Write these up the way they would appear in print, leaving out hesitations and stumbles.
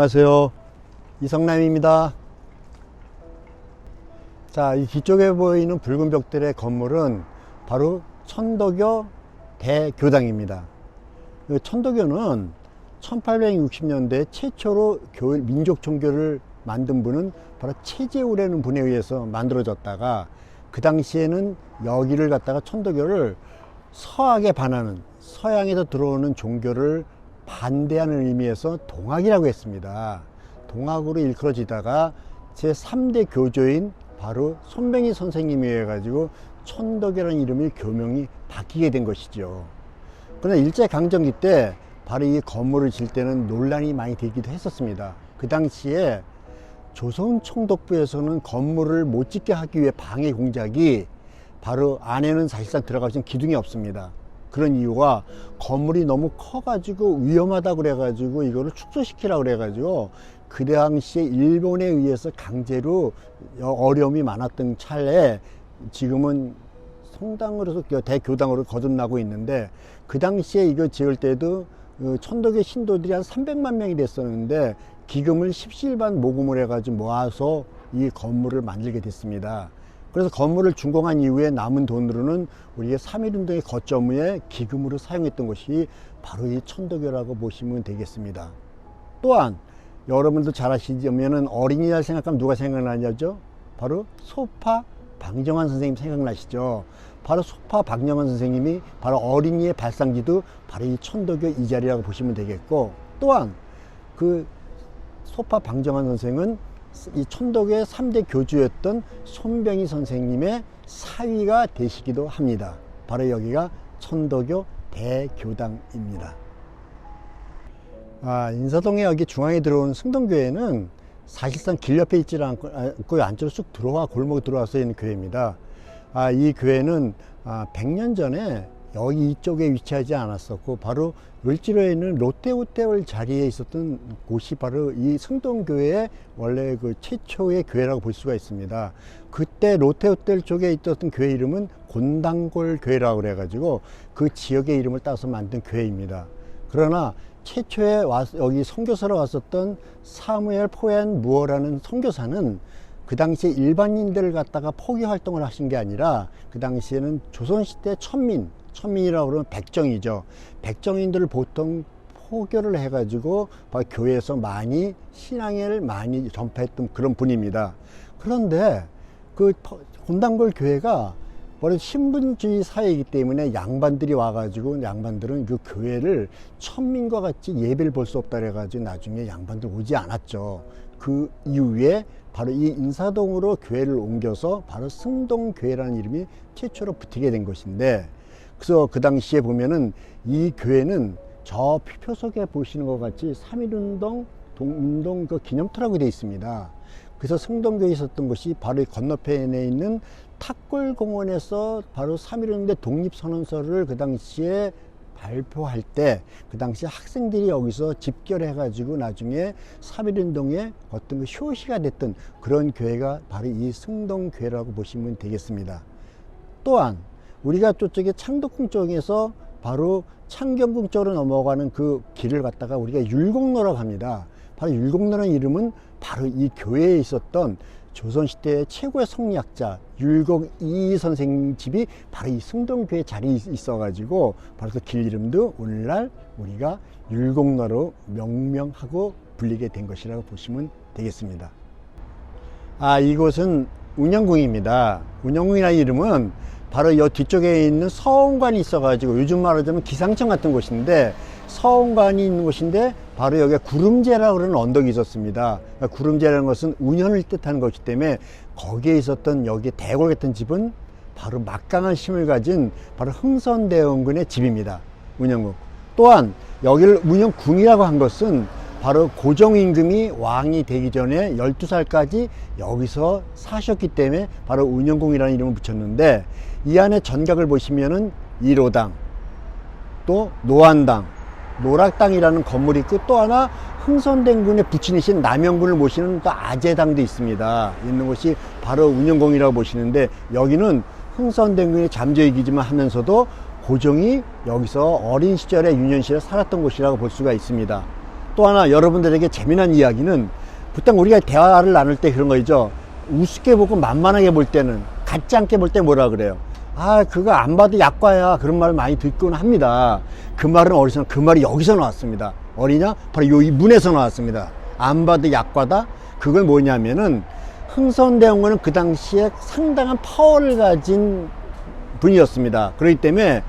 안녕하세요, 이성남입니다. 자, 이 뒤쪽에 보이는 붉은 벽들의 건물은 바로 천도교 대교당입니다. 천도교는 1860년대 최초로 민족 종교를 만든 분은 바로 최재우라는 분에 의해서 만들어졌다가, 그 당시에는 여기를 갖다가 천도교를 서학에 반하는, 서양에서 들어오는 종교를 반대하는 의미에서 동학이라고 했습니다. 동학으로 일컬어지다가 제3대 교조인 바로 손병희 선생님에 의해 가지고 천도교라는 이름이 교명이 바뀌게 된 것이죠. 그러나 일제강점기 때 바로 이 건물을 질 때는 논란이 많이 되기도 했었습니다. 그 당시에 조선총독부에서는 건물을 못 짓게 하기 위해 방해 공작이, 바로 안에는 사실상 들어갈 수 있는 기둥이 없습니다. 그런 이유가 건물이 너무 커가지고 위험하다고 그래가지고 이거를 축소시키라고 그래가지고 그 당시에 일본에 의해서 강제로 어려움이 많았던 차에 지금은 성당으로서 대교당으로 거듭나고 있는데, 그 당시에 이거 지을 때도 천도교 신도들이 한 300만 명이 됐었는데 기금을 십시일반 모금을 해가지고 모아서 이 건물을 만들게 됐습니다. 그래서 건물을 준공한 이후에 남은 돈으로는 우리가 3.1운동의 거점에 기금으로 사용했던 것이 바로 이 천도교라고 보시면 되겠습니다. 또한 여러분도 잘 아시자면은 어린이날 생각하면 누가 생각나냐죠? 바로 소파 방정환 선생님 생각나시죠? 바로 소파 방정환 선생님이 바로 어린이의 발상지도 바로 이 천도교 이 자리라고 보시면 되겠고, 또한 그 소파 방정환 선생은 이 천도교의 3대 교주였던 손병희 선생님의 사위가 되시기도 합니다. 바로 여기가 천도교 대교당입니다. 인사동에 여기 중앙에 들어온 승동교회는 사실상 길 옆에 있지 않고 안쪽으로 쑥 들어와 골목 들어와서 있는 교회입니다. 이 교회는 100년 전에 여기 이쪽에 위치하지 않았었고, 바로 을지로에 있는 롯데호텔 자리에 있었던 곳이 바로 이 승동교회의 원래 그 최초의 교회라고 볼 수가 있습니다. 그때 롯데호텔 쪽에 있었던 교회 이름은 곤당골 교회라고 그래가지고 그 지역의 이름을 따서 만든 교회입니다. 그러나 최초에 여기 선교사로 왔었던 사무엘 포엔 무어라는 선교사는 그 당시에 일반인들을 갖다가 포교 활동을 하신 게 아니라, 그 당시에는 조선시대 천민이라고 그러면 백정이죠. 백정인들을 보통 포교를 해가지고 교회에서 많이 신앙을 많이 전파했던 그런 분입니다. 그런데 그 곤당골 교회가 원래 신분주의 사회이기 때문에 양반들이 와가지고, 양반들은 그 교회를 천민과 같이 예배를 볼 수 없다 그래가지고 나중에 양반들 오지 않았죠. 그 이후에 바로 이 인사동으로 교회를 옮겨서 바로 승동교회라는 이름이 최초로 붙이게 된 것인데, 그래서 그 당시에 보면은 이 교회는 저 표석에 보시는 것 같이 3.1운동 운동 그 기념터라고 되어 있습니다. 그래서 승동교회에 있었던 것이 바로 건너편에 있는 탁골공원에서 바로 3.1운동 독립선언서를 그 당시에 발표할 때, 그 당시 학생들이 여기서 집결해 가지고 나중에 3.1운동의 어떤 그 효시가 됐던 그런 교회가 바로 이 승동교회라고 보시면 되겠습니다. 또한 우리가 저쪽에 창덕궁 쪽에서 바로 창경궁 쪽으로 넘어가는 그 길을 갖다가 우리가 율곡로라고 합니다. 바로 율곡로라는 이름은 바로 이 교회에 있었던 조선시대의 최고의 성리학자 율곡이 선생 집이 바로 이 승동교회 자리에 있어가지고 바로 그 길 이름도 오늘날 우리가 율곡로로 명명하고 불리게 된 것이라고 보시면 되겠습니다. 이곳은 운영궁입니다. 운영궁이라는 이름은 바로 이 뒤쪽에 있는 서원관이 있어가지고 요즘 말하자면 기상청 같은 곳인데, 서원관이 있는 곳인데 바로 여기가 구름제라고 하는 언덕이 있었습니다. 그러니까 구름제라는 것은 운현을 뜻하는 것이기 때문에 거기에 있었던 여기 대궐 같은 집은 바로 막강한 힘을 가진 바로 흥선대원군의 집입니다. 운영궁. 또한 여기를 운영궁이라고 한 것은 바로 고종임금이 왕이 되기 전에 12살까지 여기서 사셨기 때문에 바로 운영궁이라는 이름을 붙였는데, 이 안에 전각을 보시면은 1호당, 또 노안당, 노락당이라는 건물이 있고, 또 하나 흥선대군의 부친이신 남영군을 모시는 또 아재당도 있습니다. 있는 곳이 바로 운영궁이라고 보시는데, 여기는 흥선대군의 잠재이기지만 하면서도 고종이 여기서 어린 시절에 유년 시절에 살았던 곳이라고 볼 수가 있습니다. 또 하나 여러분들에게 재미난 이야기는 보통 우리가 대화를 나눌 때 그런 거죠. 우습게 보고 만만하게 볼 때는, 같지 않게 볼 때 뭐라 그래요? 아, 그거 안 봐도 약과야. 그런 말을 많이 듣곤 합니다. 그 말은 어디서, 그 말이 여기서 나왔습니다. 어디냐? 바로 이 문에서 나왔습니다. 안 봐도 약과다? 그건 뭐냐면은, 흥선대원군은 그 당시에 상당한 파워를 가진 분이었습니다. 그렇기 때문에,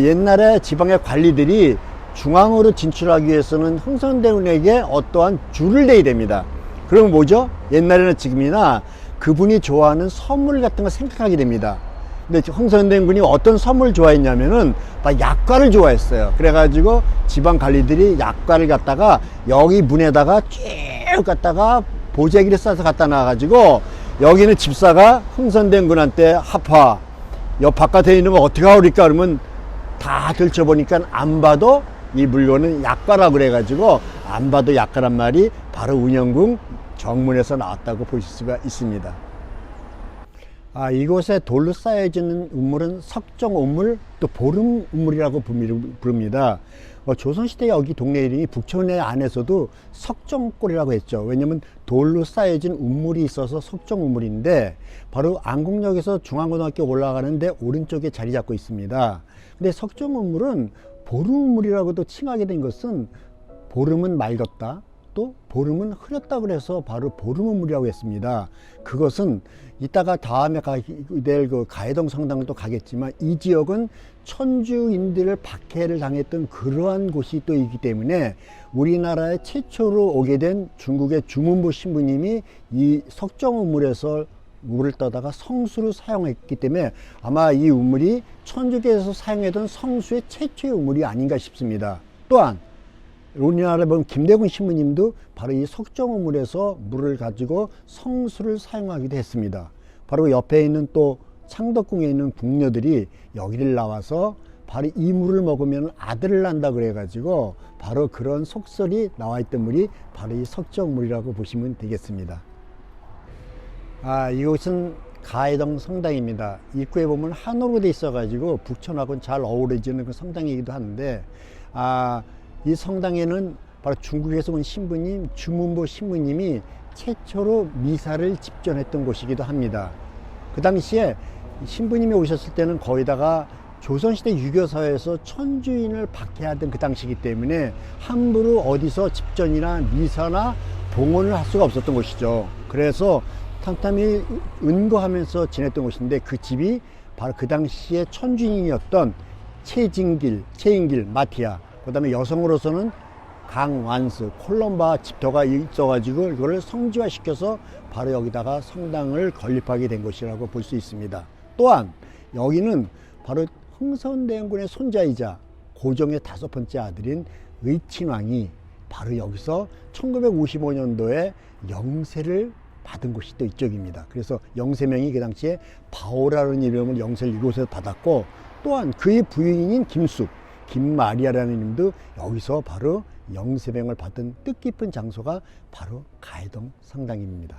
옛날에 지방의 관리들이 중앙으로 진출하기 위해서는 흥선대원에게 어떠한 줄을 내야 됩니다. 그러면 뭐죠? 옛날에는 지금이나 그분이 좋아하는 선물 같은 걸 생각하게 됩니다. 근데 흥선대원군이 어떤 선물을 좋아했냐면은 약과를 좋아했어요. 그래가지고 지방 관리들이 약과를 갖다가 여기 문에다가 쭉 갖다가 보재기를 싸서 갖다 놔가지고 여기는 집사가 흥선대원군한테 하파, 옆 바깥에 있는 거 어떻게 하오리까 그러면 다 들춰보니까 안 봐도 이 물건은 약과라고 그래가지고 안 봐도 약과란 말이 바로 운영궁 정문에서 나왔다고 보실 수가 있습니다. 이곳에 돌로 쌓여지는 우물은 석정우물, 또 보름우물이라고 부릅니다. 조선시대 여기 동네 이름이 북촌의 안에서도 석정골이라고 했죠. 왜냐면 돌로 쌓여진 우물이 있어서 석정우물인데, 바로 안국역에서 중앙고등학교 올라가는데 오른쪽에 자리 잡고 있습니다. 근데 석정우물은 보름우물이라고도 칭하게 된 것은, 보름은 맑었다, 또 보름은 흐렸다 그래서 바로 보름우물이라고 했습니다. 그것은 이따가 다음에 될 그 가해동 성당도 가겠지만, 이 지역은 천주인들을 박해를 당했던 그러한 곳이 또 있기 때문에 우리나라에 최초로 오게 된 중국의 주문부 신부님이 이 석정우물에서 물을 떠다가 성수를 사용했기 때문에 아마 이 우물이 천주교에서 사용했던 성수의 최초의 우물이 아닌가 싶습니다. 또한 우리나라에 보면 김대군 신부님도 바로 이 석정우물에서 물을 가지고 성수를 사용하기도 했습니다. 바로 옆에 있는 또 창덕궁에 있는 궁녀들이 여기를 나와서 바로 이 물을 먹으면 아들을 낳는다 그래가지고 바로 그런 속설이 나와 있던 물이 바로 이 석정우물이라고 보시면 되겠습니다. 이곳은 가해동 성당입니다. 입구에 보면 한옥으로 돼 있어가지고 북촌하고는 잘 어우러지는 그 성당이기도 한데, 이 성당에는 바로 중국에서 온 신부님, 주문부 신부님이 최초로 미사를 집전했던 곳이기도 합니다. 그 당시에 신부님이 오셨을 때는 거기다가 조선시대 유교사에서 천주인을 박해하던 그 당시이기 때문에 함부로 어디서 집전이나 미사나 봉헌을 할 수가 없었던 곳이죠. 그래서 탕탐이 은거하면서 지냈던 곳인데, 그 집이 바로 그 당시에 천주인이었던 최인길, 마티아, 그 다음에 여성으로서는 강완스, 콜롬바 집터가 있어가지고 이거를 성지화 시켜서 바로 여기다가 성당을 건립하게 된 것이라고 볼 수 있습니다. 또한 여기는 바로 흥선대원군의 손자이자 고종의 5번째 아들인 의친왕이 바로 여기서 1955년도에 영세를 받은 곳이 또 이쪽입니다. 그래서 영세명이 그 당시에 바오라는 이름을 영세를 이곳에서 받았고, 또한 그의 부인인 김마리아라는 이름도 여기서 바로 영세명을 받은 뜻깊은 장소가 바로 가해동 성당입니다.